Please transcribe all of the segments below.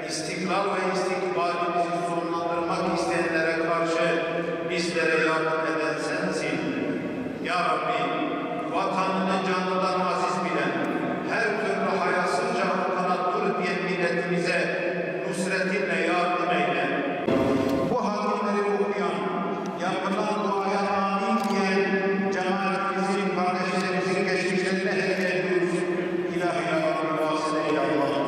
İstiklal ve istikbalimizi sonlandırmak isteyenlere karşı bizlere yardım eden sensin. Ya Rabbi, vatanını canından aziz bilen, her türlü hayasızca arkana dur diyen milletimize nusretinle yardım eyle. Bu hadimleri okuyan, yapılan duaya amin diyen cemaatimizin, kardeşlerimizin geçmişlerine hediye ediyoruz. İlahi Rabbi vasıl eyle Allah'ım.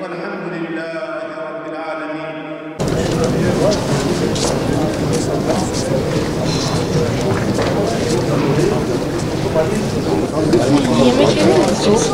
والحمد لله رب العالمين. Yemek yemiyor musun?